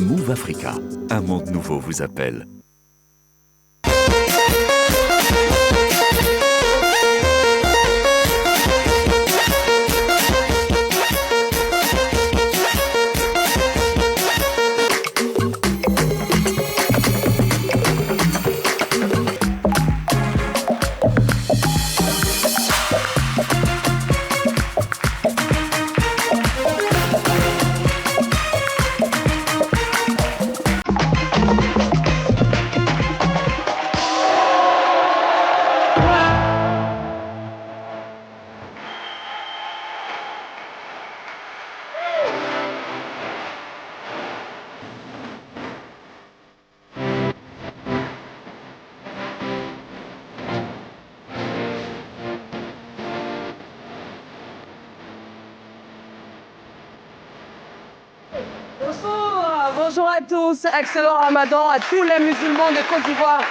Move Africa, un monde nouveau vous appelle. Bonjour à tous, excellent Ramadan à tous les musulmans de Côte d'Ivoire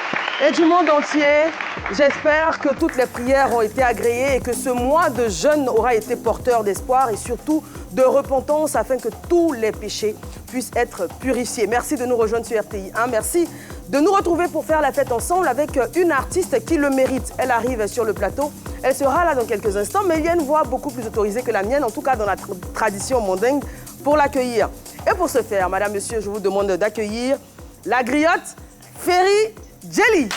et du monde entier. J'espère que toutes les prières ont été agréées et que ce mois de jeûne aura été porteur d'espoir et surtout de repentance afin que tous les péchés puissent être purifiés. Merci de nous rejoindre sur RTI 1. Merci de nous retrouver pour faire la fête ensemble avec une artiste qui le mérite. Elle arrive sur le plateau. Elle sera là dans quelques instants, mais il y a une voix beaucoup plus autorisée que la mienne, en tout cas dans la tradition mandingue, pour l'accueillir. Et pour ce faire, madame, monsieur, je vous demande d'accueillir la griotte Ferry Jelly.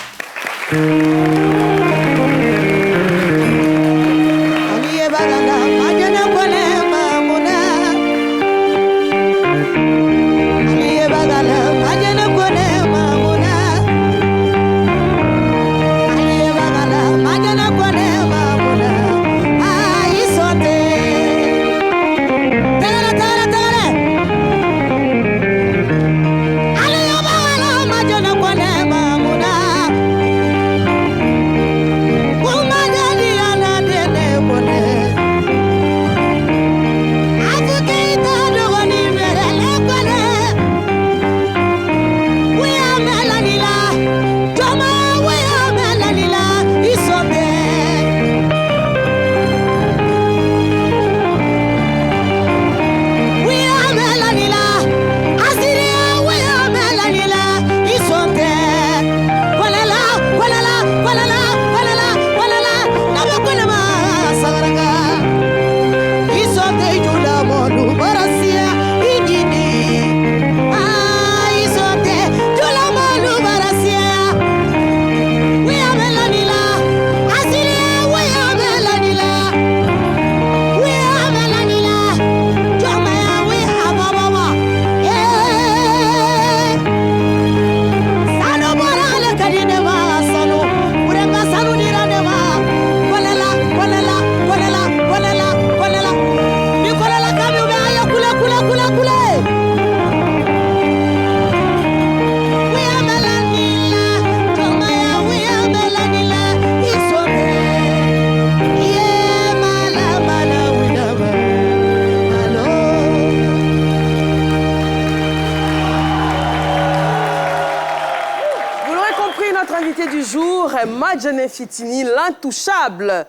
Madjane Fitini, l'intouchable.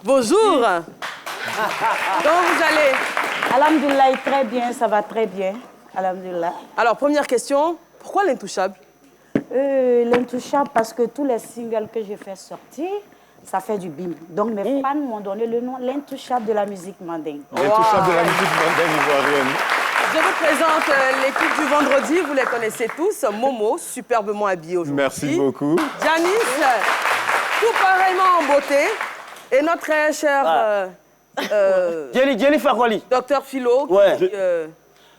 Bonjour. Comment vous allez? Alhamdulillah, très bien, ça va très bien. Alhamdulillah. Alors, première question, pourquoi l'intouchable? L'intouchable parce que tous les singles que j'ai fait sortir, ça fait du bim. Donc mes fans m'ont donné le nom l'intouchable de la musique mandingue. L'intouchable de la musique mandingue ivoirienne. Je vous présente l'équipe du vendredi, vous les connaissez tous. Momo, superbement habillée aujourd'hui. Merci beaucoup. Janice, tout pareillement en beauté. Et notre très cher Jelly Fakoli. Docteur Philo. Ouais. Qui,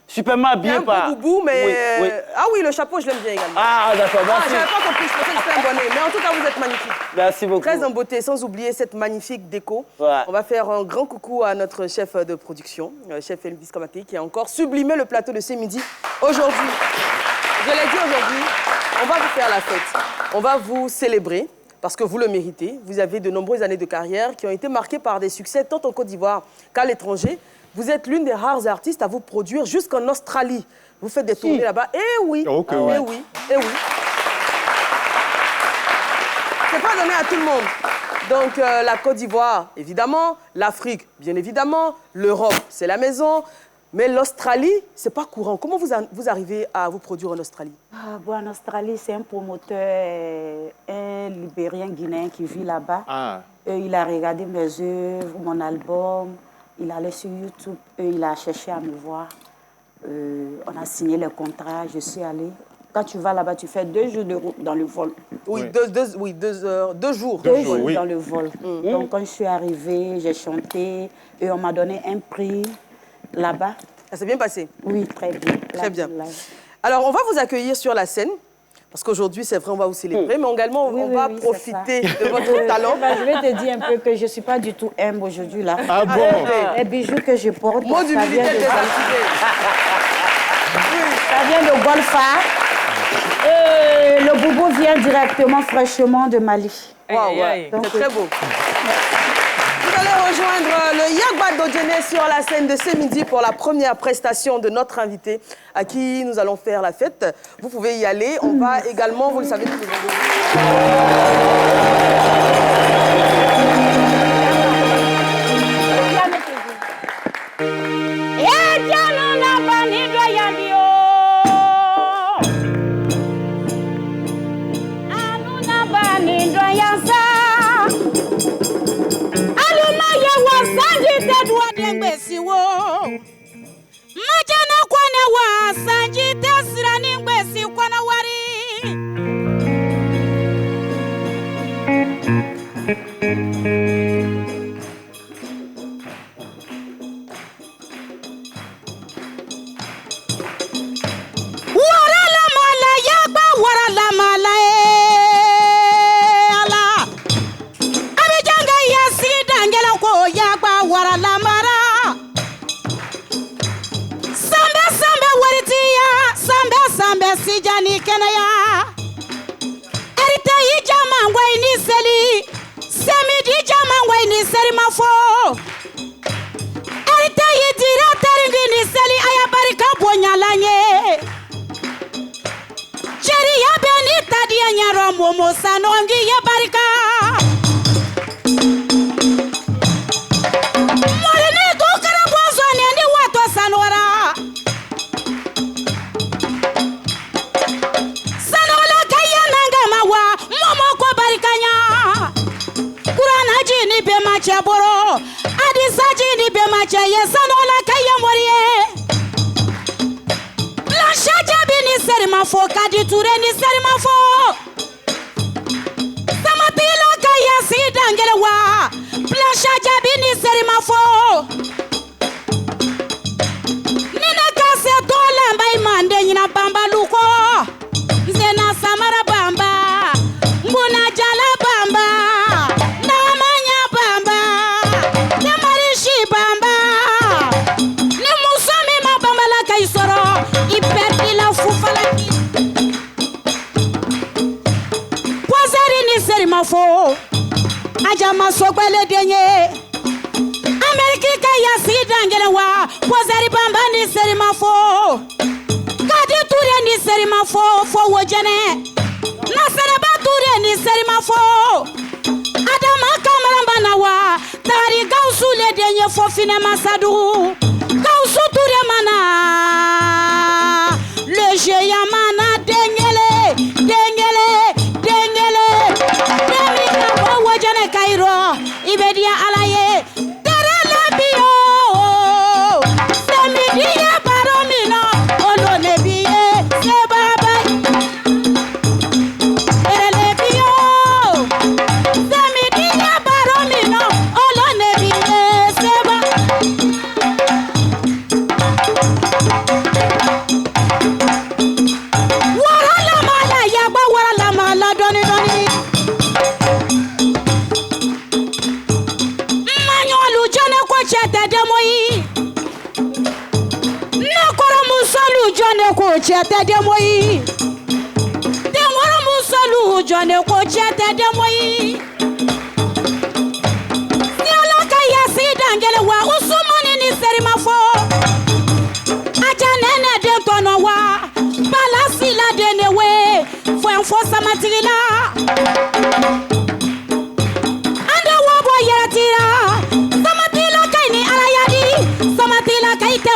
superment habillé par... un peu boubou, mais... Oui, oui. Ah oui, le chapeau, je l'aime bien également. Ah, d'accord, merci. Ah, j'avais pas compris, je pensais que c'était un bonnet. Mais en tout cas, vous êtes magnifique. Merci beaucoup. Très en beauté, sans oublier cette magnifique déco. Ouais. On va faire un grand coucou à notre chef de production, chef Elvis Kamaté, qui a encore sublimé le plateau de ce midi. Aujourd'hui, je l'ai dit aujourd'hui, on va vous faire la fête. On va vous célébrer, parce que vous le méritez. Vous avez de nombreuses années de carrière qui ont été marquées par des succès tant en Côte d'Ivoire qu'à l'étranger. Vous êtes l'une des rares artistes à vous produire jusqu'en Australie. Vous faites des tournées là-bas. Eh oui, Ok, eh ouais. oui, eh oui. C'est pas donné à tout le monde. Donc la Côte d'Ivoire, évidemment. L'Afrique, bien évidemment. L'Europe, c'est la maison. Mais l'Australie, c'est pas courant. Comment vous arrivez à vous produire en Australie? En Australie, c'est un promoteur, un Libérien guinéen qui vit là-bas. Il a regardé mes œuvres, mon album. Il allait sur YouTube. Il a cherché à me voir. On a signé le contrat. Je suis allée. Quand tu vas là-bas, tu fais 2 jours de route dans le vol. Oui, oui. 2 heures, 2 jours. 2 jours dans le vol. Donc, quand je suis arrivée, j'ai chanté et on m'a donné un prix là-bas. Ça s'est bien passé? Oui, très bien. Très bien. Alors, on va vous accueillir sur la scène. Parce qu'aujourd'hui, c'est vrai, on va vous célébrer, mais également, on va profiter de votre talent. Je vais te dire un peu que je ne suis pas du tout humble aujourd'hui, là. Ah bon? Les bijoux que je porte, Mot d'humilité désactivé. Ça vient de Golfa. Et le boubou vient directement, fraîchement de Mali. Waouh, c'est très beau. Vous allez rejoindre le Yagba Dodjene sur la scène de ce midi pour la première prestation de notre invité à qui nous allons faire la fête. Vous pouvez y aller. On va également, vous le savez,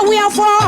we are for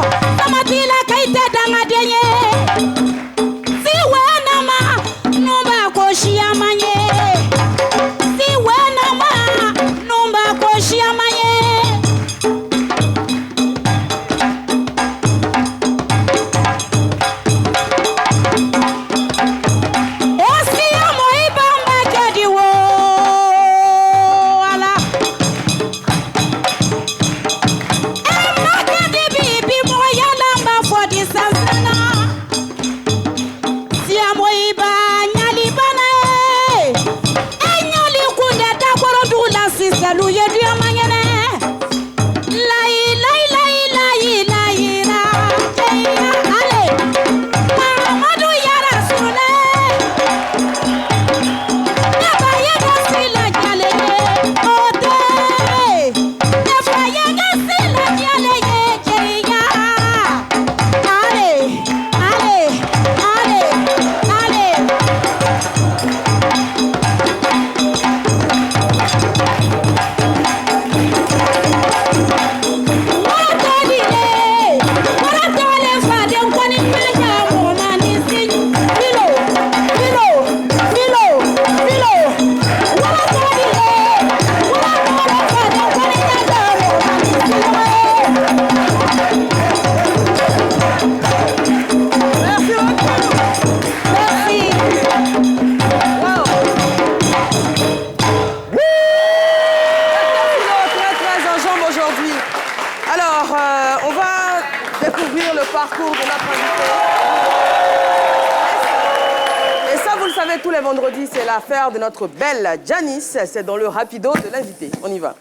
tous les vendredis, c'est l'affaire de notre belle Janice. C'est dans le rapido de l'invité. On y va.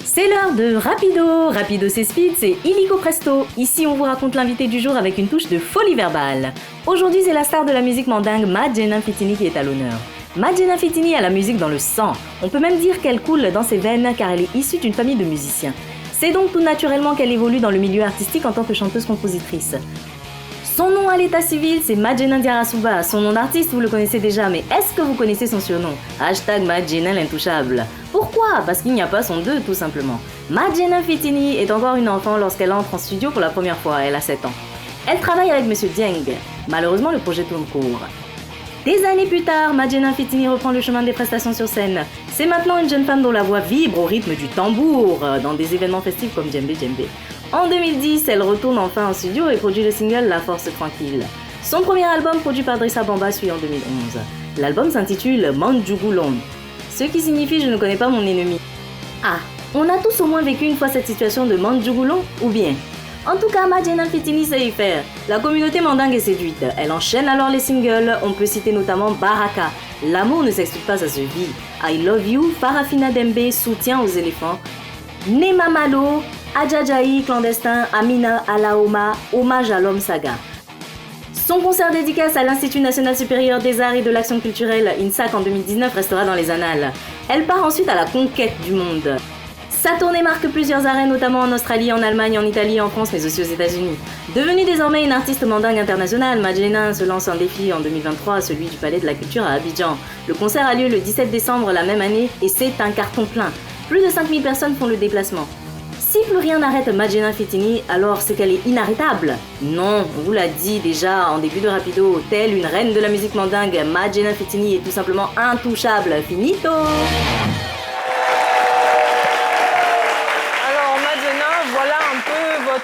C'est l'heure de Rapido. Rapido c'est speed, c'est illico presto. Ici on vous raconte l'invité du jour avec une touche de folie verbale. Aujourd'hui c'est la star de la musique mandingue Madjena Fitini qui est à l'honneur. Madjena Fitini a la musique dans le sang. On peut même dire qu'elle coule dans ses veines car elle est issue d'une famille de musiciens. C'est donc tout naturellement qu'elle évolue dans le milieu artistique en tant que chanteuse-compositrice. Son nom à l'état civil, c'est Madjena Diarasuba. Son nom d'artiste, vous le connaissez déjà, mais est-ce que vous connaissez son surnom? #Madjena l'intouchable. Pourquoi? Parce qu'il n'y a pas son 2, tout simplement. Madjena Fitini est encore une enfant lorsqu'elle entre en studio pour la première fois, elle a 7 ans. Elle travaille avec Monsieur Dieng. Malheureusement, le projet tourne court. Des années plus tard, Madjena Fitini reprend le chemin des prestations sur scène. C'est maintenant une jeune femme dont la voix vibre au rythme du tambour dans des événements festifs comme Djembe Djembe. En 2010, elle retourne enfin en studio et produit le single La Force Tranquille. Son premier album produit par Drissa Bamba suit en 2011. L'album s'intitule Mandjugulon, ce qui signifie « Je ne connais pas mon ennemi ». Ah, on a tous au moins vécu une fois cette situation de Mandjugulon ou bien? En tout cas, Madjena Fitini sait y faire. La communauté mandingue est séduite. Elle enchaîne alors les singles. On peut citer notamment Baraka. L'amour ne s'explique pas, ça se vit. I Love You, Farafina Dembe, Soutien aux éléphants. Nema Malo, Adjajaï, Clandestin, Amina Alaoma, Hommage à l'homme saga. Son concert dédicace à l'Institut National Supérieur des Arts et de l'Action Culturelle, INSAC, en 2019 restera dans les annales. Elle part ensuite à la conquête du monde. Sa tournée marque plusieurs arrêts, notamment en Australie, en Allemagne, en Italie, en France, mais aussi aux États-Unis. Devenue désormais une artiste mandingue internationale, Madjena se lance un défi en 2023, celui du Palais de la Culture à Abidjan. Le concert a lieu le 17 décembre la même année et c'est un carton plein. Plus de 5000 personnes font le déplacement. Si plus rien n'arrête Madjena Fitini, alors c'est qu'elle est inarrêtable. Non, on vous l'a dit déjà en début de Rapido, telle une reine de la musique mandingue, Madjena Fitini est tout simplement intouchable. Finito!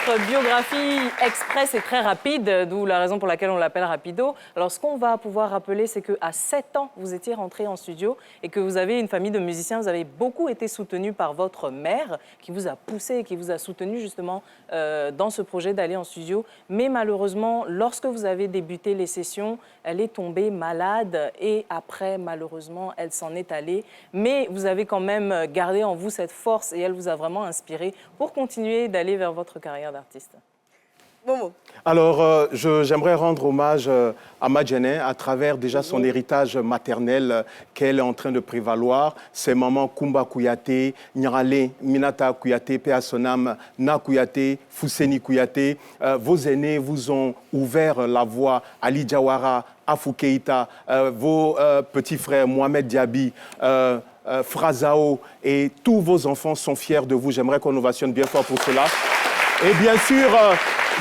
Votre biographie express et très rapide, d'où la raison pour laquelle on l'appelle Rapido. Alors, ce qu'on va pouvoir rappeler, c'est qu'à 7 ans, vous étiez rentré en studio et que vous avez une famille de musiciens. Vous avez beaucoup été soutenu par votre mère qui vous a poussé et qui vous a soutenu justement dans ce projet d'aller en studio. Mais malheureusement, lorsque vous avez débuté les sessions, elle est tombée malade et après, malheureusement, elle s'en est allée. Mais vous avez quand même gardé en vous cette force et elle vous a vraiment inspiré pour continuer d'aller vers votre carrière d'artiste. Momo. Alors, j'aimerais rendre hommage à Madjena à travers déjà son héritage maternel qu'elle est en train de prévaloir. Ses mamans Kumba Kouyaté, Nyarale, Minata Kouyaté, Paix à son âme, Na Kouyaté, Fousseni Kouyaté. Vos aînés vous ont ouvert la voie. Ali Diawara, Afou Keïta, vos petits frères Mohamed Diaby, Frazao et tous vos enfants sont fiers de vous. J'aimerais qu'on ovationne bien fort pour cela. Et bien sûr,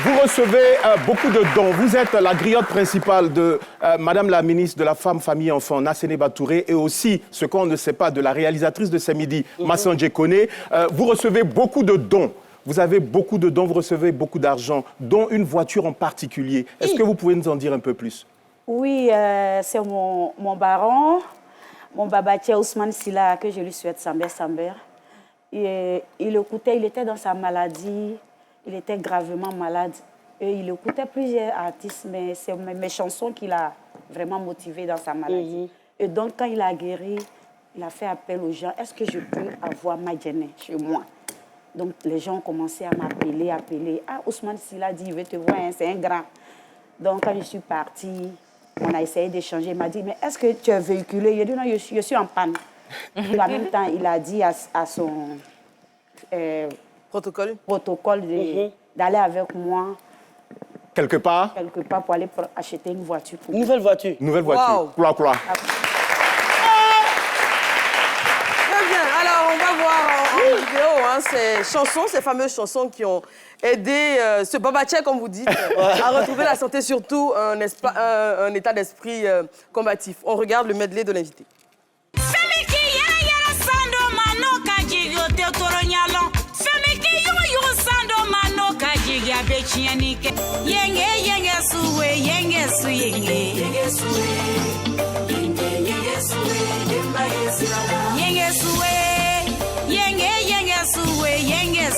vous recevez beaucoup de dons. Vous êtes la griotte principale de Madame la ministre de la Femme, Famille et Enfants, Nassene Batouré, et aussi, ce qu'on ne sait pas, de la réalisatrice de ces midis, Massandje Kone. Vous recevez beaucoup de dons. Vous avez beaucoup de dons, vous recevez beaucoup d'argent, dont une voiture en particulier. Est-ce que vous pouvez nous en dire un peu plus? Oui, c'est mon baron, mon babatia Ousmane Silla, que je lui souhaite Samber. Il écoutait, il était dans sa maladie. Il était gravement malade. Et il écoutait plusieurs artistes, mais c'est mes chansons qui l'ont vraiment motivé dans sa maladie. Et donc, quand il a guéri, il a fait appel aux gens. Est-ce que je peux avoir Madjena chez moi? Donc, les gens ont commencé à m'appeler. Ah, Ousmane Silla dit, il veut te voir, hein, c'est un grand. Donc, quand je suis partie, on a essayé d'échanger. Il m'a dit, mais est-ce que tu es véhiculé? Il a dit, non, je suis en panne. Et en même temps, il a dit à son... protocole d'aller avec moi quelque part pour aller acheter une voiture. Une nouvelle voiture. Nouvelle voiture. Wow. Très bien. Alors, on va voir en vidéo ces chansons, ces fameuses chansons qui ont aidé ce babatia, comme vous dites, à retrouver la santé, surtout un état d'esprit combatif. On regarde le medley de l'invité.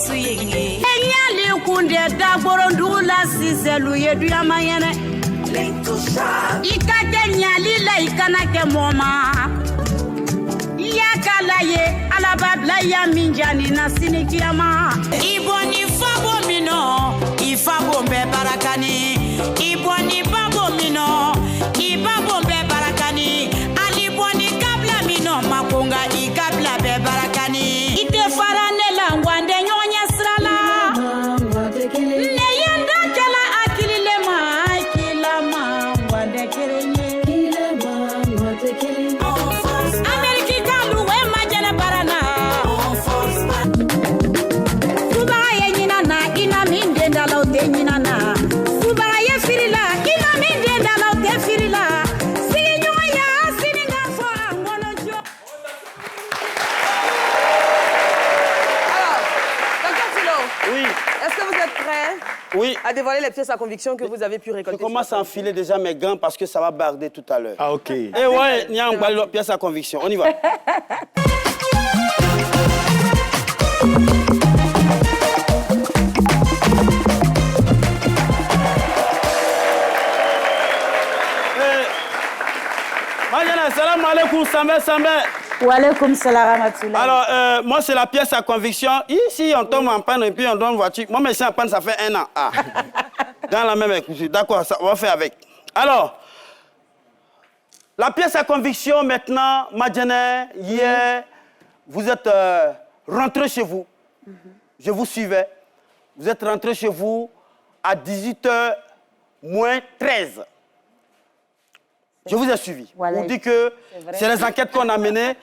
suyenye enyali kunde dagoro ndula siselu yedu ya mayene ikake nyali la ikana ke moma yakala ye alababla ya minjani na sinikiyama iboni fabo mino ifabo mbe barakani iboni babo mino ibabo mbe barakani aliboni kabla mino makunga ikabla be barakani ite farane la ngwande nyonya srala ne yanda kala akilile ma akilama ngwande kerenye Ameriki kalu we majana barana Kuba ye nyina na ina minde ndalo te nyina na Kuba ye firila ina minde ndalo te firila Sigi nyoya sininga fo angono jo Alors, Dr Philo, Oui. est-ce que vous êtes prêts Oui. à dévoiler les pièces à conviction que vous avez pu Je récolter? commence à enfiler déjà mes gants parce que ça va barder tout à l'heure. Ah, ok. Et ouais, il y a une pièce à conviction. On y va. Salam alaikum, Sambe. Wa alaykoum salam rahmatullah. Alors, moi, c'est la pièce à conviction. Ici, on tombe en panne et puis on donne une voiture. Moi, mais je suis en panne, ça fait 1 an. Ah. Dans la même écoute. D'accord, on va faire avec. Alors, la pièce à conviction, maintenant, Madjene, hier, vous êtes rentré chez vous. Je vous suivais. Vous êtes rentré chez vous à 18h moins 13. Je vous ai suivi. Voilà. On dit que c'est les enquêtes qu'on a menées.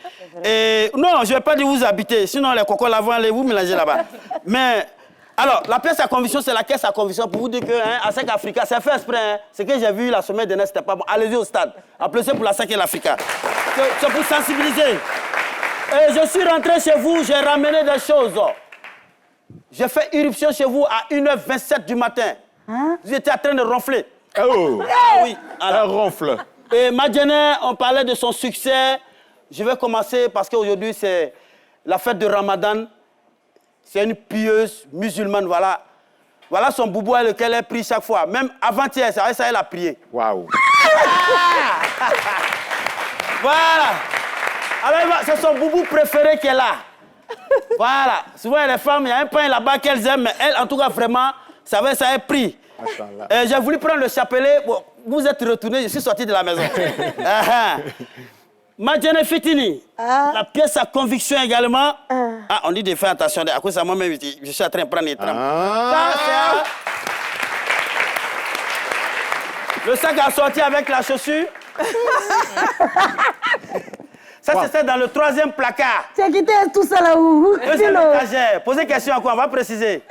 Et non, je ne vais pas dire où vous habitez. Sinon, les cocos là-bas, allez vous mélanger là-bas. Mais, alors, la pièce à conviction, c'est la caisse à conviction pour vous dire que à SEC Africa, c'est fait exprès. Hein, ce que j'ai vu la semaine dernière, c'était pas bon. Allez-y au stade. Applaudissez pour la SEC et l'Africa. C'est pour sensibiliser. Et je suis rentré chez vous, j'ai ramené des choses. J'ai fait irruption chez vous à 1h27 du matin. Hein? Vous étiez en train de ronfler. Oh, Ah oui. un ronfle. Et Madjene, on parlait de son succès. Je vais commencer parce qu'aujourd'hui, c'est la fête de Ramadan. C'est une pieuse musulmane, voilà. Voilà son boubou avec lequel elle prie chaque fois. Même avant-hier, ça, elle a prié. Waouh. Voilà. Alors, c'est son boubou préféré qu'elle a. Voilà. Souvent, les femmes, il y a un pain là-bas qu'elles aiment, mais elle, en tout cas, vraiment, ça va, ça a pris. J'ai voulu prendre le chapelet. Bon, vous êtes retourné, je suis sorti de la maison. Madjene Fitini, la pièce à conviction également. Ah, on dit de faire attention. À cause de moi-même, je suis en train de prendre les trames. Ça, c'est le sac à sortir avec la chaussure. Ça, c'était dans le 3e placard. Tu as quitté tout ça là où? C'est l'étagère. Posez question à quoi? On va préciser.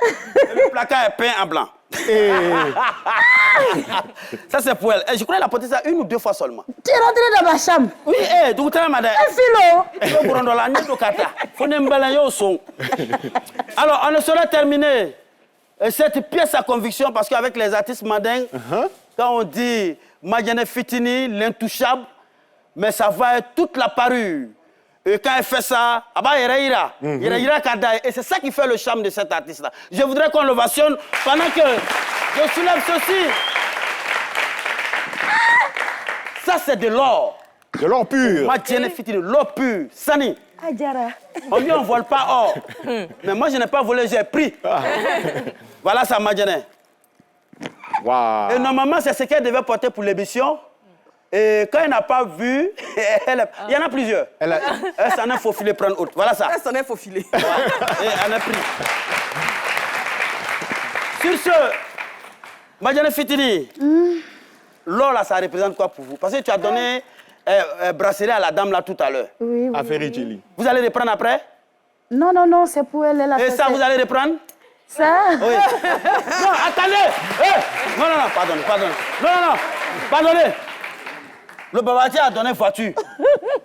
Le placard est peint en blanc. Ça, c'est pour elle. Je crois qu'elle a porté ça 1 ou 2 fois seulement. Tu es rentré dans ma chambre? Oui, donc tu as madame. Alors, on ne saurait terminer cette pièce à conviction parce qu'avec les artistes mandingues, quand on dit Madjene Fitini, l'intouchable, mais ça va être toute la parure. Et quand elle fait ça, et c'est ça qui fait le charme de cet artiste-là. Je voudrais qu'on l'ovationne pendant que je soulève ceci. Ça, c'est de l'or. De l'or pur. Madjene Fitini, l'or pur. Sani. Adjara. On dit on ne vole pas or. Mais moi, je n'ai pas volé, j'ai pris. Voilà ça, Madjene. Wow. Et normalement, c'est ce qu'elle devait porter pour l'émission. Et quand elle n'a pas vu, il y en a plusieurs. Elle s'en est faufilée prendre autre. Voilà ça. Elle s'en est faufilée. Ouais. Et elle a pris. Sur ce, Madjene Fitini, l'or là, ça représente quoi pour vous? Parce que tu as donné bracelet à la dame là tout à l'heure. Oui, oui. À Ferry. Vous allez reprendre après? Non, non, non, c'est pour elle. Et ça, vous allez reprendre? Ça? Oui. Non, attendez. Non, non, non, pardonnez. Non, non, non, pardonnez. Le babatier a donné voiture.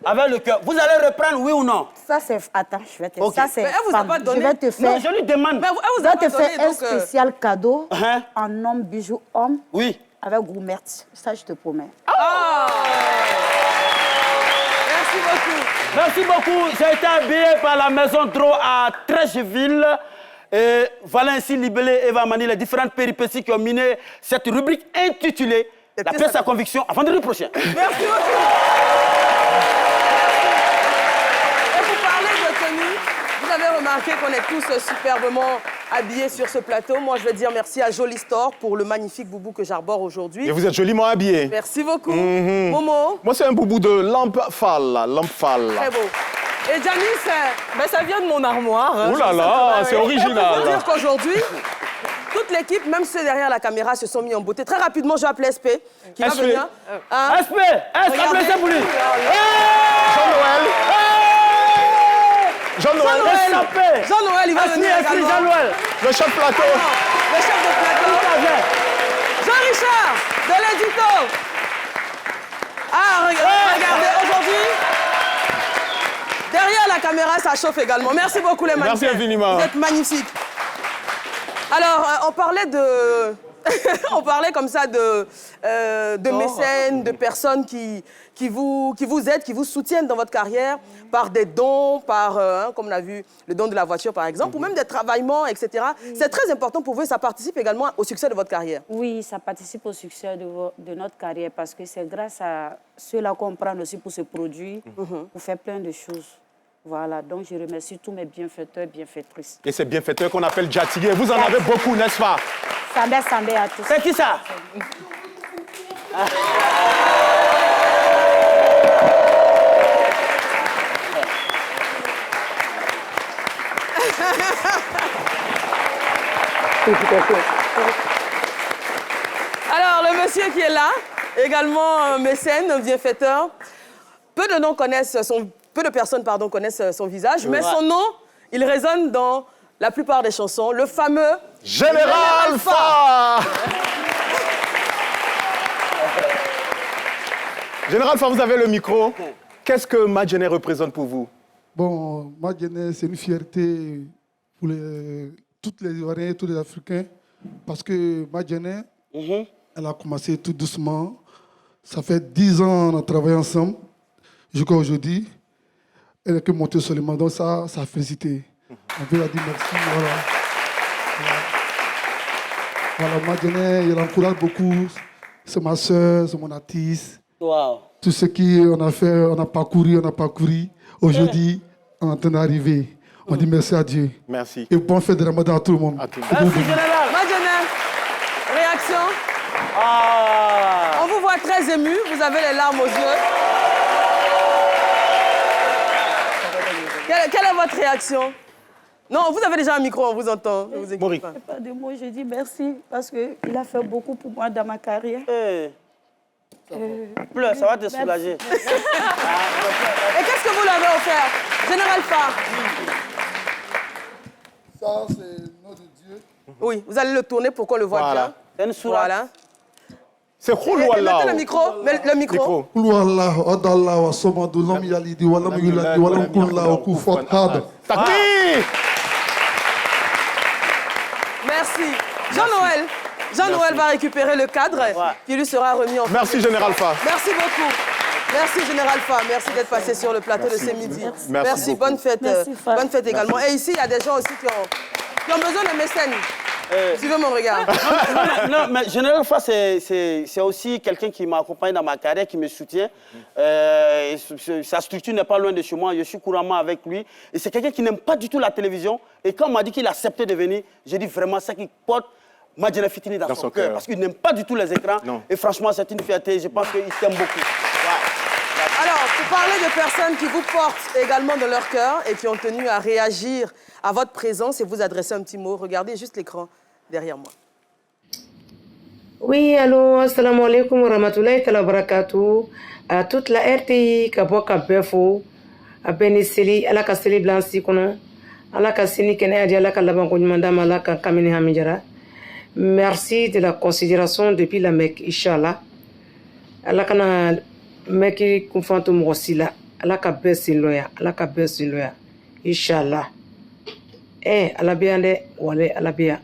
Avec le cœur. Vous allez reprendre, oui ou non? Ça, c'est... Attends, je vais te... Okay. Ça, c'est... Mais elle vous a pas donné. Je vais te faire... Non, je lui demande. Mais elle vous Je a vais pas te faire donné, un donc, spécial cadeau Uh-huh. en homme, bijou, homme, Oui. avec gourmet. Ça, je te promets. Merci beaucoup. Merci beaucoup. J'ai été habillé par la maison Dro à Trècheville. Et voilà ainsi libellé Eva Mani les différentes péripéties qui ont miné cette rubrique intitulée La pièce à conviction à vendredi prochain. Merci beaucoup. Et pour parler de tenue, vous avez remarqué qu'on est tous superbement habillés sur ce plateau. Moi, je vais dire merci à Jolie Store pour le magnifique boubou que j'arbore aujourd'hui. Et vous êtes joliment habillé. Merci beaucoup. Momo? Moi, c'est un boubou de lampe fall. Très beau. Et Janice, ça vient de mon armoire. Ouh là là, c'est original. Il faut dire qu'aujourd'hui, toute l'équipe, même ceux derrière la caméra, se sont mis en beauté. Très rapidement, je vais appeler SP, qui va venir. SP, applaudissez pour lui. Jean-Noël, il va venir également. Jean-Noël, le chef plateau. Le chef de plateau. Jean-Richard, de l'édito. Ah, regardez, aujourd'hui, derrière la caméra, ça chauffe également. Merci beaucoup, les mannequins. Merci infiniment. Vous êtes magnifiques. Alors, on parlait de... on parlait comme ça de mécènes, de personnes qui vous aident, qui vous soutiennent dans votre carrière par des dons, par, comme on a vu, le don de la voiture par exemple, ou même des travaillements, etc. C'est très important pour vous et ça participe également au succès de votre carrière. Oui, ça participe au succès de notre carrière parce que c'est grâce à ceux-là qu'on prend aussi pour se produire, pour faire plein de choses. Voilà, donc je remercie tous mes bienfaiteurs et bienfaitrices. Et ces bienfaiteurs qu'on appelle Djatigé, vous en avez beaucoup, n'est-ce pas? Sambé à tous. C'est qui ça? Alors, le monsieur qui est là, également mécène, bienfaiteur, peu de personnes connaissent son visage, mais son nom, il résonne dans la plupart des chansons, le fameux Général Fa. Général Fa, vous avez le micro. Qu'est-ce que Madjené représente pour vous? Bon, Madjené, c'est une fierté pour toutes les Ivoiriens et tous les Africains, parce que Madjené, elle a commencé tout doucement. Ça fait 10 ans qu'on a travaillé ensemble. Jusqu'à aujourd'hui, elle n'a que monté seulement. Donc ça a félicité. On veut leur dire merci. Voilà, Madjené, elle encourage beaucoup. C'est ma soeur, c'est mon artiste. Wow. Tout ce qu'on a fait, on a parcouru. Aujourd'hui, on est en train d'arriver. On dit merci à Dieu. Merci. Et bonne fête de Ramadan à tout le monde. Merci, général. Madjené, réaction? On vous voit très ému, vous avez les larmes aux yeux. Quelle est votre réaction? Non, vous avez déjà un micro, on vous entend. Ne vous inquiétez pas. Pas de mots, je dis merci parce qu'il a fait beaucoup pour moi dans ma carrière. Pleure, ça va te soulager. Et qu'est-ce que vous l'avez offert? Général Fa. Ça, c'est le nom de Dieu. Oui, vous allez le tourner pour qu'on le voit bien. C'est une sourate. Voilà. C'est Khoulouallah. Mettez le micro. Le micro. Khoulouallah, Adallah, wa Somadou, Lam Yalidi, wa Lam Yuladi, wa Lam Kulla, wa Koufat Had. Takbir! Merci. Jean-Noël va récupérer le cadre qui lui sera remis en fait. Merci, Général Fa. Merci beaucoup. Merci, Général Fa. Merci d'être passé sur le plateau de ce midi. Merci. Bonne fête. Bonne fête également. Et ici, il y a des gens aussi qui ont besoin de mécènes. Suivez mon regard. Non, mais Général Fa, c'est aussi quelqu'un qui m'a accompagné dans ma carrière, qui me soutient. Sa structure n'est pas loin de chez moi. Je suis couramment avec lui. Et c'est quelqu'un qui n'aime pas du tout la télévision. Et quand on m'a dit qu'il acceptait de venir, j'ai dit vraiment ça qu'il porte Madjené Fitini dans son cœur. Parce qu'il n'aime pas du tout les écrans. Non. Et franchement, c'est une fierté. Je pense qu'il t'aime beaucoup. Alors, pour parler de personnes qui vous portent également dans leur cœur et qui ont tenu à réagir à votre présence et vous adresser un petit mot, regardez juste l'écran derrière moi. Oui, allô, assalamu alaikum wa rahmatullahi wa barakatuh. À toute la RTI, Kaboka Befo, à Benisili, à la Castelli Blanci, à la Cassini Kennedy, à la Kalabango Madame, à la Kamini Hamidjara. Merci de la considération depuis la Mecque, Inch'Allah. À la Kana Mecque Konfanto Mosila, à la Kabessin Loya, à la Kabessin Loya, Inch'Allah. À la Biande, Wale, à la Bia, à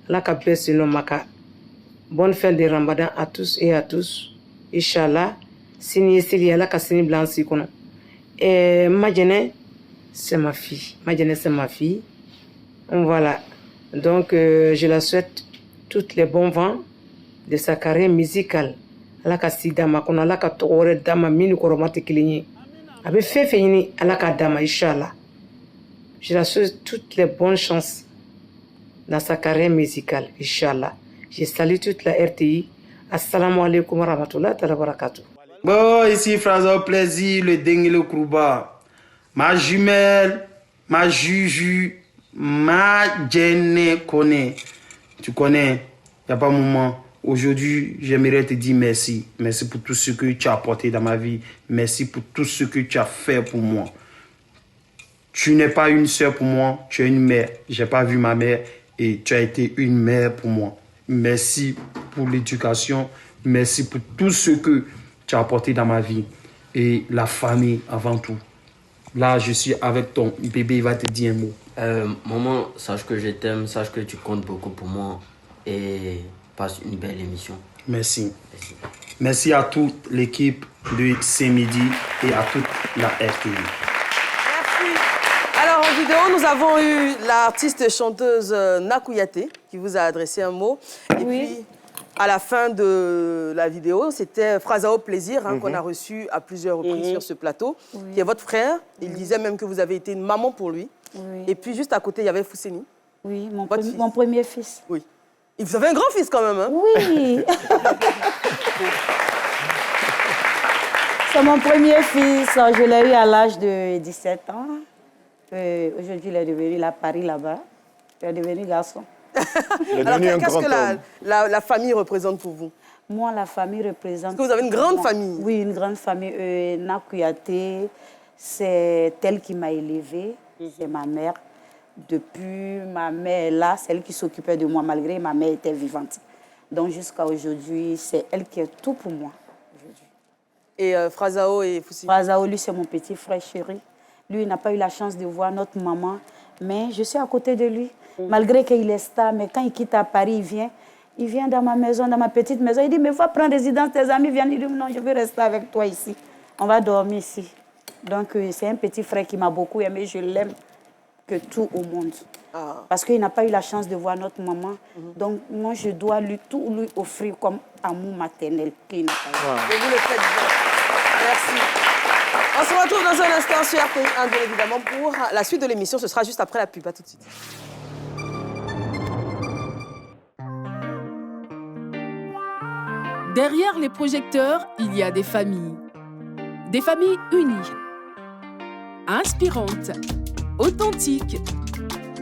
la Kabessin Lomaka. Bonne fin de Ramadan à tous et à tous. Inch'Allah. Signé Sili, à la Cassini Blanci, Madjené, c'est ma fille. Madjené, c'est ma fille. Voilà. Donc, je la souhaite toutes les bons vents de sa carrière musicale. Ala ka si dama kono ala ka togore dama mini koromate kilinyi. Abe fefe yini ala ka dama inshallah. Je la souhaite toutes les bonnes chances dans sa carrière musicale inshallah. Je salue toute la RTI. Assalamu alaikum wa rahmatullahi wa barakatuh. Bon, ici Frazao Plaisir, le Dengue le Krouba. Ma jumelle, ma Juju, ma Jenny connaît. Tu connais, il n'y a pas de moment. Aujourd'hui, j'aimerais te dire merci. Merci pour tout ce que tu as apporté dans ma vie. Merci pour tout ce que tu as fait pour moi. Tu n'es pas une sœur pour moi, tu es une mère. Je n'ai pas vu ma mère et tu as été une mère pour moi. Merci pour l'éducation. Merci pour tout ce que tu as apporté dans ma vie. Et la famille avant tout. Là, je suis avec ton bébé, il va te dire un mot. Maman, sache que je t'aime, sache que tu comptes beaucoup pour moi. Et passe une belle émission. Merci. Merci à toute l'équipe de C-Midi et à toute la RTI. Merci. Alors, en vidéo, nous avons eu l'artiste chanteuse Nakouyaté qui vous a adressé un mot. Et puis, à la fin de la vidéo, c'était Frazao Plaisir qu'on a reçu à plusieurs reprises sur ce plateau, qui est votre frère. Il disait même que vous avez été une maman pour lui. Et puis, juste à côté, il y avait Fousseni. Oui, mon premier fils. Oui. Et vous avez un grand-fils quand même, hein? Oui. C'est mon premier fils. Je l'ai eu à l'âge de 17 ans. Aujourd'hui, il est devenu à Paris, là-bas. Il est devenu garçon. Alors, qu'est-ce que la famille représente pour vous? Moi, la famille représente... Est-ce que vous avez une grande famille? Oui, une grande famille. Nakouyaté, c'est elle qui m'a élevée. C'est ma mère. Depuis ma mère là, c'est elle qui s'occupait de moi, malgré ma mère était vivante. Donc jusqu'à aujourd'hui, c'est elle qui est tout pour moi. Et Frazao et Foussi? Frazao, lui, c'est mon petit frère chéri. Lui, il n'a pas eu la chance de voir notre maman, mais je suis à côté de lui. Malgré qu'il est star, mais quand il quitte à Paris, il vient dans ma maison, dans ma petite maison. Il dit, mais va prendre résidence, tes amis viennent. Il dit, non, je veux rester avec toi ici. On va dormir ici. Donc, c'est un petit frère qui m'a beaucoup aimé, je l'aime. Que tout au monde. Parce qu'il n'a pas eu la chance de voir notre maman. Donc, moi, je dois tout lui offrir comme amour maternel qu'il n'a pas eu. Et vous le faites bien. Merci. On se retrouve dans un instant sur RTI1, bien évidemment, pour la suite de l'émission. Ce sera juste après la pub. À tout de suite. Derrière les projecteurs, il y a des familles. Des familles unies, inspirantes, authentiques.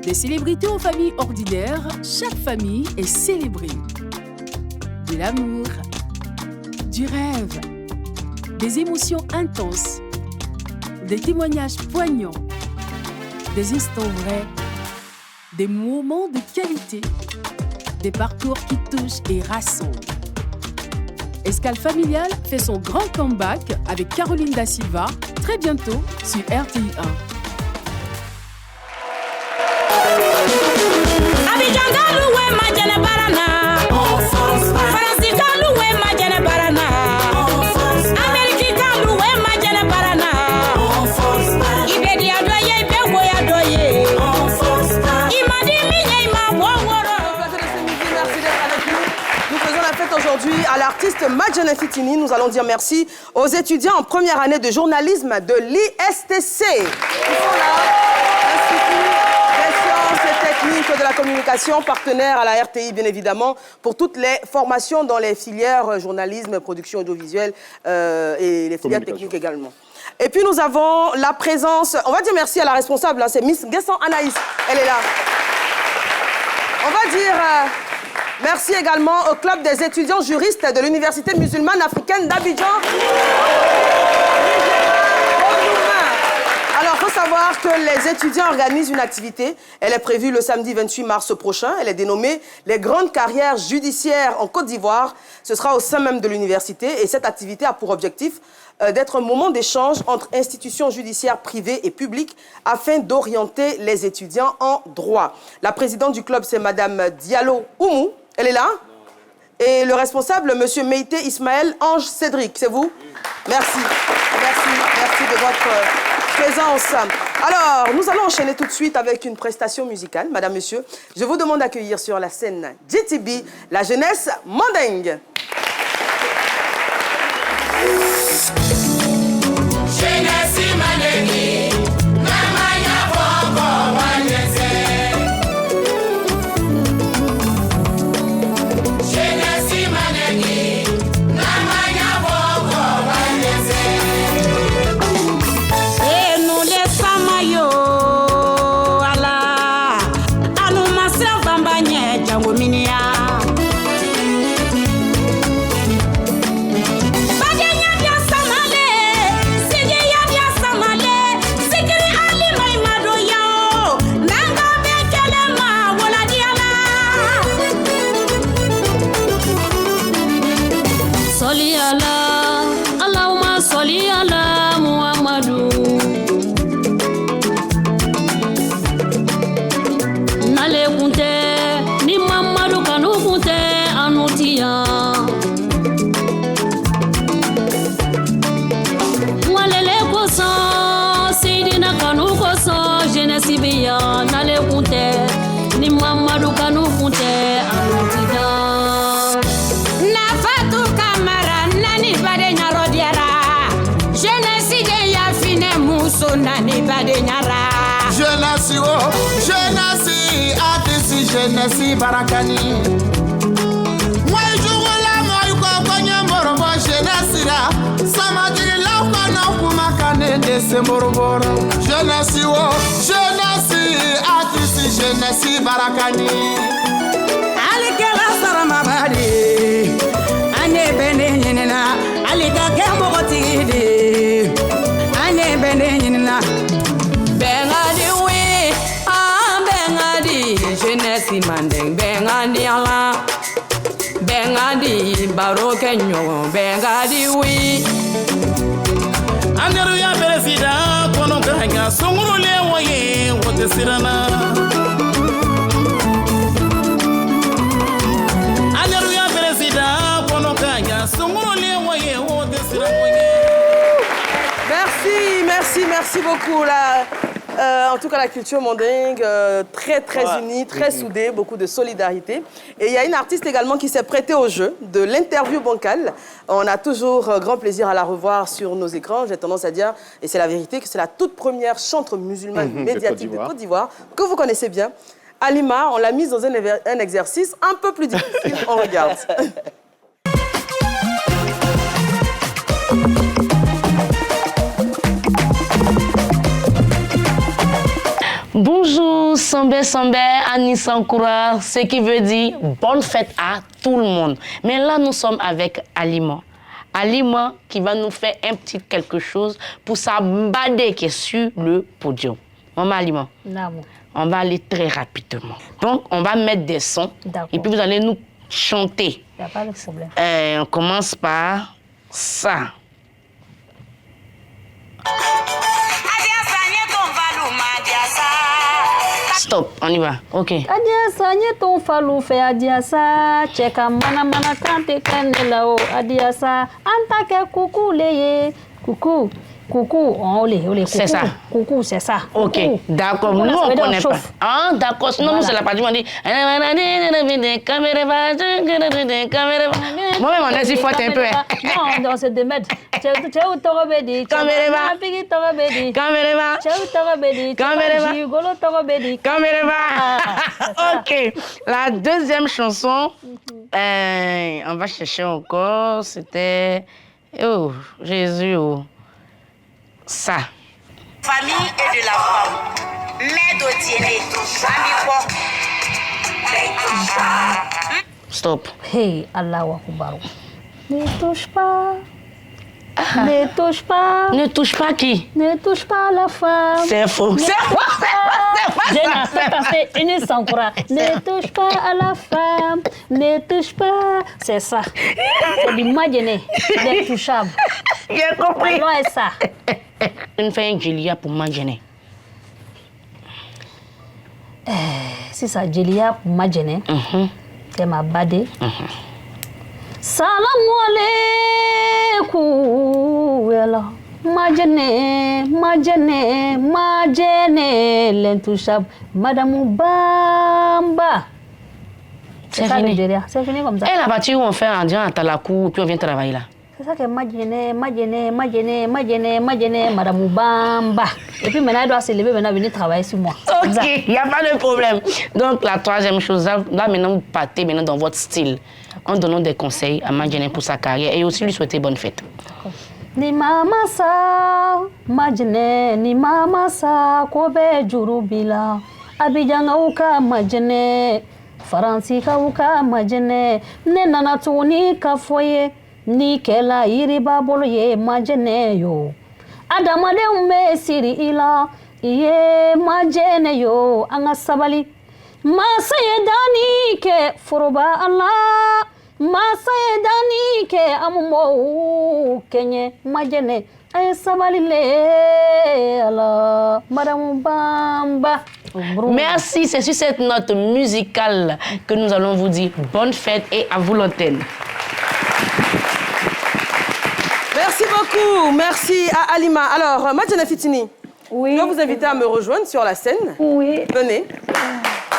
Des célébrités aux familles ordinaires, chaque famille est célébrée. De l'amour, du rêve, des émotions intenses, des témoignages poignants, des instants vrais, des moments de qualité, des parcours qui touchent et rassemblent. Escale familiale fait son grand comeback avec Caroline Da Silva, très bientôt sur RTI1. Aujourd'hui, à l'artiste Madjana Fitini, nous allons dire merci aux étudiants en première année de journalisme de l'ISTC. Ils sont là, Institut des sciences et techniques de la communication, partenaire à la RTI, bien évidemment, pour toutes les formations dans les filières journalisme, production audiovisuelle et les filières techniques également. Et puis nous avons la présence, on va dire merci à la responsable, hein, c'est Miss Guessan Anaïs, elle est là. On va dire... merci également au Club des étudiants juristes de l'Université musulmane africaine d'Abidjan. Alors, il faut savoir que les étudiants organisent une activité. Elle est prévue le samedi 28 mars prochain. Elle est dénommée « Les grandes carrières judiciaires en Côte d'Ivoire ». Ce sera au sein même de l'université. Et cette activité a pour objectif d'être un moment d'échange entre institutions judiciaires privées et publiques afin d'orienter les étudiants en droit. La présidente du club, c'est Madame Diallo Oumou. Elle est là. Et le responsable, Monsieur Meïté Ismaël Ange Cédric, c'est vous? Merci. Merci de votre présence. Alors, nous allons enchaîner tout de suite avec une prestation musicale. Madame, Monsieur, je vous demande d'accueillir sur la scène GTB, la jeunesse mandingue. Jeunesse mandingue, namanya boko wanyese. Jeunesse mandingue, namanya boko wanyese. Et nous les samayo ala, anu masra vambanye jango minia. Jeunesse barakani. Moi jour la moi ko konya morbo jeunesse la. Samadi la kono kuma kane de se morbo. Jeunesse wo, jeunesse artiste jeunesse barakani. Alikela sarama badi. Ane bene nyina, alika kembo gotidi. Ane bene nyina. Bengadi we, bengadi jeunesse mandeng bengadi ala. Bengadi baro kenyo bengadi we. Anderu ya beresida kono kanga songulu le woye wote sirana. Anderu ya beresida kono kanga songulu le woye wote sirana. Merci beaucoup. En tout cas, la culture mandingue, très unie, très soudée, beaucoup de solidarité. Et il y a une artiste également qui s'est prêtée au jeu de l'interview bancale. On a toujours grand plaisir à la revoir sur nos écrans. J'ai tendance à dire, et c'est la vérité, que c'est la toute première chanteuse musulmane médiatique de Côte d'Ivoire, que vous connaissez bien. Halima, on l'a mise dans un exercice un peu plus difficile. On regarde. Bonjour, Sambé Sambé, Annie Sankoura, ce qui veut dire bonne fête à tout le monde. Mais là, nous sommes avec Halima. Halima qui va nous faire un petit quelque chose pour sa badée qui est sur le podium. Maman Halima, on va aller très rapidement. Donc, on va mettre des sons et puis vous allez nous chanter. Il n'y a pas de problème. On commence par ça. Stop, on y va. Ok. Adiasa, nye ton falou fait adiasa. Cheka mana mana kante kende lao. Adiasa, antake coucou leye. Coucou. Coucou, olé, c'est ça. Coucou, c'est ça. Ok, d'accord. Nous, on ne connaît pas. Ah, d'accord. Sinon, nous, c'est la partie où on dit... Moi-même, on est forte un peu. Non, c'est de mettre. Ok, la deuxième chanson, on va chercher encore, c'était... Oh, Jésus, oh. Ça. Famille et de la femme. Mère d'Otiene. Stop. Hey, Allahu Akbar. Ne touche pas. Ne touche pas. Ne touche pas qui? Ne touche pas la femme. C'est faux. C'est faux. Ne touche pas à la femme. Ne touche pas. C'est ça. C'est du Madjené. L'intouchable. J'ai compris. Alors, est ça. Une fin Julia pour Madjené. C'est ça, Julia pour Madjené. C'est ma badé. Salam alaikum. l'intouchable, Madame Bamba. C'est fini. C'est fini comme ça. Et la partie où on fait un diant à Talakou, puis on vient travailler là. C'est ça que Madame Bamba. Et puis maintenant, elle doit se lever, maintenant venir travailler sur moi. Ok, il n'y a pas de problème. Donc la troisième chose, là maintenant vous partez maintenant dans votre style, en donnant des conseils à Madjene pour sa carrière et aussi lui souhaiter bonne fête. Ni mama sa, Madjene, ni mama sa, kobe jurubila, Abidjanga uka Madjene, Faransi ka uka Madjene, ne nana tuni ka foye, ni kela iriba bolo ye Madjene yo. Adamadenw bɛ siri I la I ye Madjene yo an ka sabali masa ye danni kɛ foroba ala masa ye danni kɛ an mɔɔw kɛɲɛ Madjene a ye sabali le ala Madame Bamba. Merci, c'est sur cette note musicale que nous allons vous dire bonne fête et à vous l'antenne. Merci beaucoup, merci à Alima. Alors, Madjene Fitini, je vais vous inviter à me rejoindre sur la scène. Oui. Venez.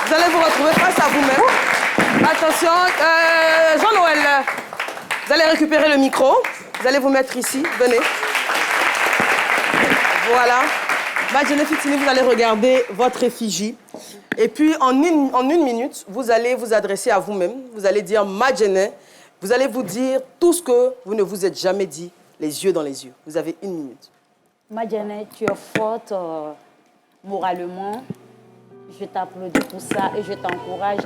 Vous allez vous retrouver face à vous-même. Attention, Jean-Noël, vous allez récupérer le micro. Vous allez vous mettre ici. Venez. Voilà. Madjene Fitini, vous allez regarder votre effigie. Et puis, en une minute, vous allez vous adresser à vous-même. Vous allez dire Madjene. Vous allez vous dire tout ce que vous ne vous êtes jamais dit, les yeux dans les yeux. Vous avez 1 minute. Madjene, tu es forte moralement. Je t'applaudis pour ça et je t'encourage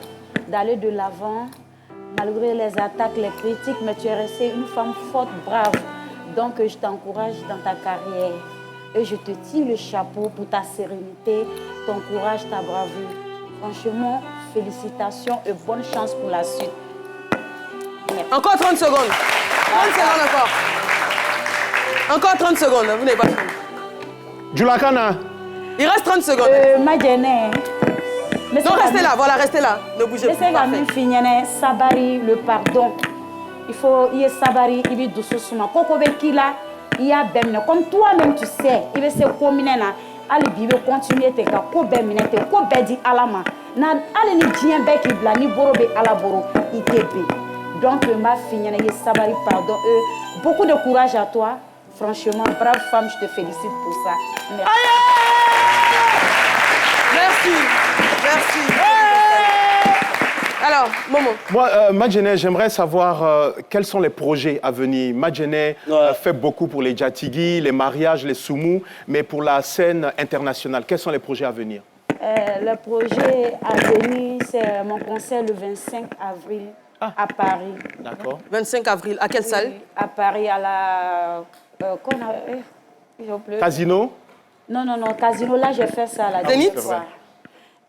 d'aller de l'avant, malgré les attaques, les critiques, mais tu es restée une femme forte, brave. Donc, je t'encourage dans ta carrière. Et je te tire le chapeau pour ta sérénité, ton courage, ta bravoure. Franchement, félicitations et bonne chance pour la suite. Merci. Encore 30 secondes. 30 secondes encore. Encore 30 secondes, vous n'avez pas fini. Djoulakana. Il reste 30 secondes. Madjene. Non, restez là, voilà, restez là. Ne bougez plus. Sabari, le pardon. Il faut y sabari, il y a doucement. Koko bekila, il y a bemne. Comme toi-même tu sais, il va se combiner là. Ali bibe continuer te ka ko bemne te ko bedi alama. Na ali ni dien beki bla ni borobe alaboro itebe. Donc ma fille, il y a sabari, pardon. Beaucoup de courage à toi. Franchement, brave femme, je te félicite pour ça. Merci. Merci. Merci. Alors, Momo. Moi, Madjene, j'aimerais savoir quels sont les projets à venir. Madjene fait beaucoup pour les Djatigi, les mariages, les soumous, mais pour la scène internationale, quels sont les projets à venir? Le projet à venir, c'est mon concert le 25 avril à Paris. D'accord. 25 avril, à quelle salle? À Paris, à la... Casino? Non, Casino, là, j'ai fait ça. Zénith?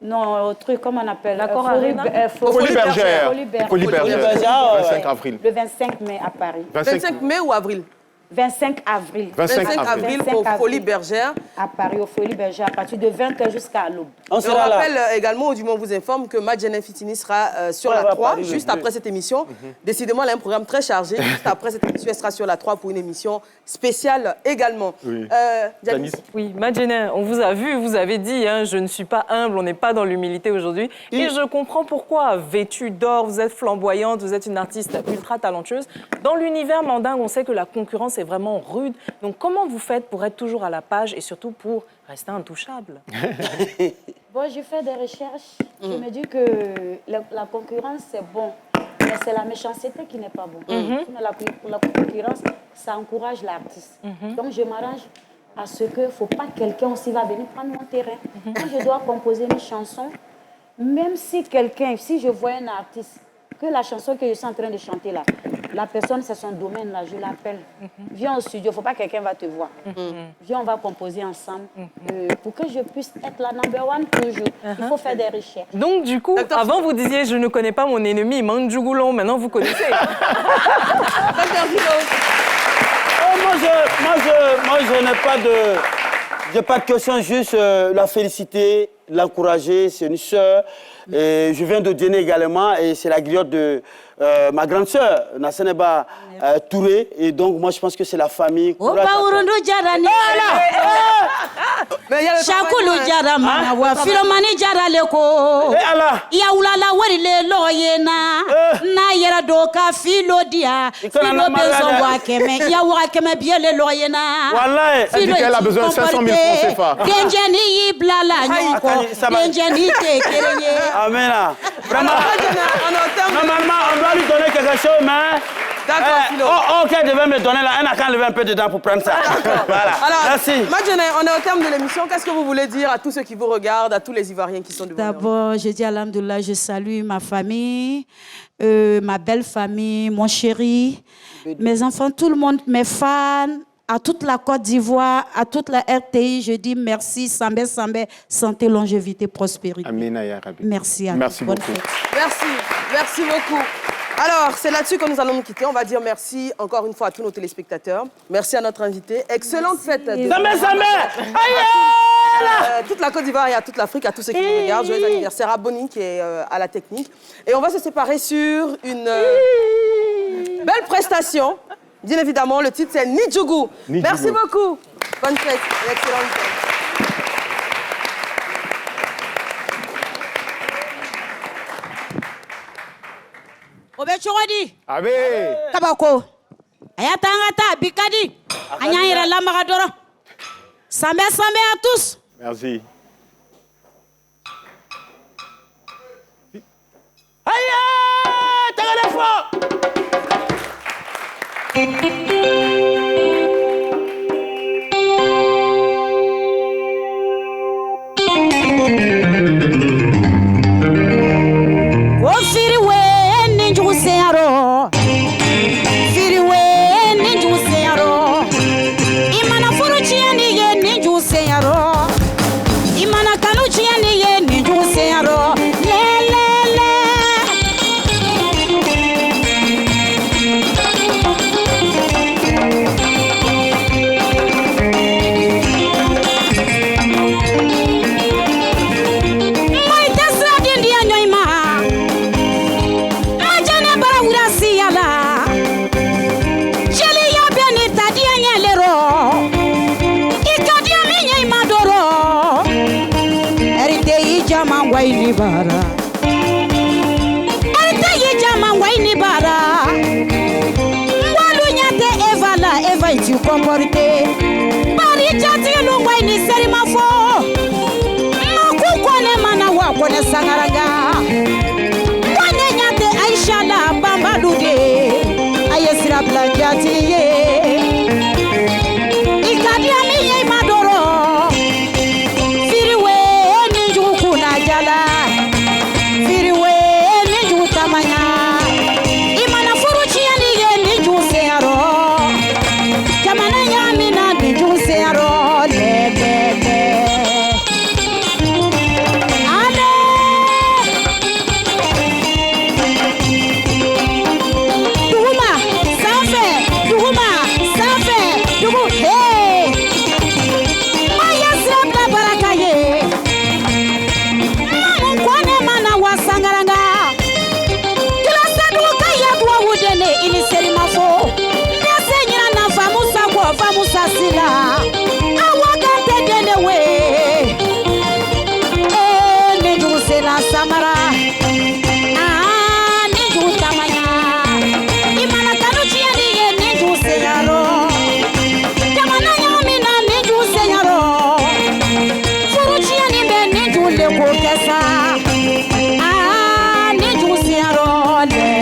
Non, au truc, comment on appelle? L'accord Arena? Folie Bergère. 25 avril. Le 25 mai à Paris. 25 mai ou avril? 25 avril. 25 avril pour Folie Bergère. À Paris, au Folie Bergère, à partir de 20h jusqu'à l'aube. Je rappelle également, ou du moins vous informe, que Madjene Fitini sera sur la 3, juste après cette émission. Décidément, elle a un programme très chargé. Juste après cette émission, elle sera sur la 3 pour une émission spéciale également. Oui, oui, Madjene, on vous a vu, vous avez dit, hein, je ne suis pas humble, on n'est pas dans l'humilité aujourd'hui. Et je comprends pourquoi, vêtue d'or, vous êtes flamboyante, vous êtes une artiste ultra talentueuse. Dans l'univers mandingue, on sait que la concurrence est vraiment rude. Donc, comment vous faites pour être toujours à la page et surtout pour rester intouchable? Bon, je fais des recherches. Je me dis que la concurrence, c'est bon. Mais c'est la méchanceté qui n'est pas bon. La concurrence, ça encourage l'artiste. Donc, je m'arrange à ce qu'il ne faut pas que quelqu'un aussi va venir prendre mon terrain. Quand je dois composer une chanson, même si si je vois un artiste, que la chanson que je suis en train de chanter là, la personne, c'est son domaine là, je l'appelle. Viens au studio, il ne faut pas que quelqu'un va te voir. Viens, on va composer ensemble. Pour que je puisse être la number one toujours, il faut faire des recherches. Donc, du coup, avant, vous disiez, je ne connais pas mon ennemi, Mandjougoulon. Maintenant, vous connaissez. Moi, je n'ai pas de questions, juste la féliciter l'encourager, c'est une sœur. Et je viens de dîner également, et c'est la griotte de ma grande sœur, Nasseneba Touré. Et donc, moi, je pense que c'est la famille. Shakulu jara mana wa filomani jara leko ya ulala wari le loyena na yera doka filo dia filo besoin wa keme ya wa keme bien le loyena wallahi elle dit qu'elle a besoin de 500 000 francs CFA denjeni iblala nyoko denjeni te kerenye amen. Vraiment normalement on doit lui donner quelque chose mais d'accord, Philo. Ok, devait me donner là, un accent lever un peu dedans pour prendre ça. Voilà. Alors, merci. Madjene, on est au terme de l'émission. Qu'est-ce que vous voulez dire à tous ceux qui vous regardent, à tous les Ivoiriens qui sont devant nous? D'abord, je dis alhamdoulilah, je salue ma famille, ma belle famille, mon chéri, mes enfants, tout le monde, mes fans, à toute la Côte d'Ivoire, à toute la RTI, je dis merci, Sambé, santé, longévité, prospérité. Amina ya Rabbi. Merci à vous. Merci beaucoup. Merci beaucoup. Alors, c'est là-dessus que nous allons nous quitter. On va dire merci encore une fois à tous nos téléspectateurs. Merci à notre invité. Excellente fête. Toute la Côte d'Ivoire et à toute l'Afrique, à tous ceux qui nous regardent. Joyeux anniversaire à Bonnie qui est à la technique. Et on va se séparer sur une belle prestation. Bien évidemment, le titre c'est Nidjougou. Merci beaucoup. Bonne fête et excellente fête. Obe chogodi. Abe. Tabako. Ayatangata bikadi. Anyayira la magadoro. Sambe à tous. Merci. Aïe, t'as fort. bara Erte ye jama waini bara Walu nyate eva la eva itu komporte Bari chati lu waini seri mafo Maku kone mana wa kone sangaraga Wane nyate Aisha la bamba lude Ayesira blanjati ye Ikadi ami ye madoro Firiwe ninjuku na jala Firiwe ninjuku tamanya Imana furuchi ya niye ninjuku searo Jamana yamina ninjuku searo Lebebe Ale Duguma Safe Duguma Safe Dugu Hey Maya srabla barakaye Mkwane mana wasangaranga Kila saduka ya dua wudene ini seri mafo Nese nyina na famusa kwa famusa sila Awagante dene we Neju sela samara Neju tamanya Imana kanuchi ya niye neju seyaro Jamana nyamina neju seyaro Furuchi ya nimbe neju leko kesa Neju seyaro le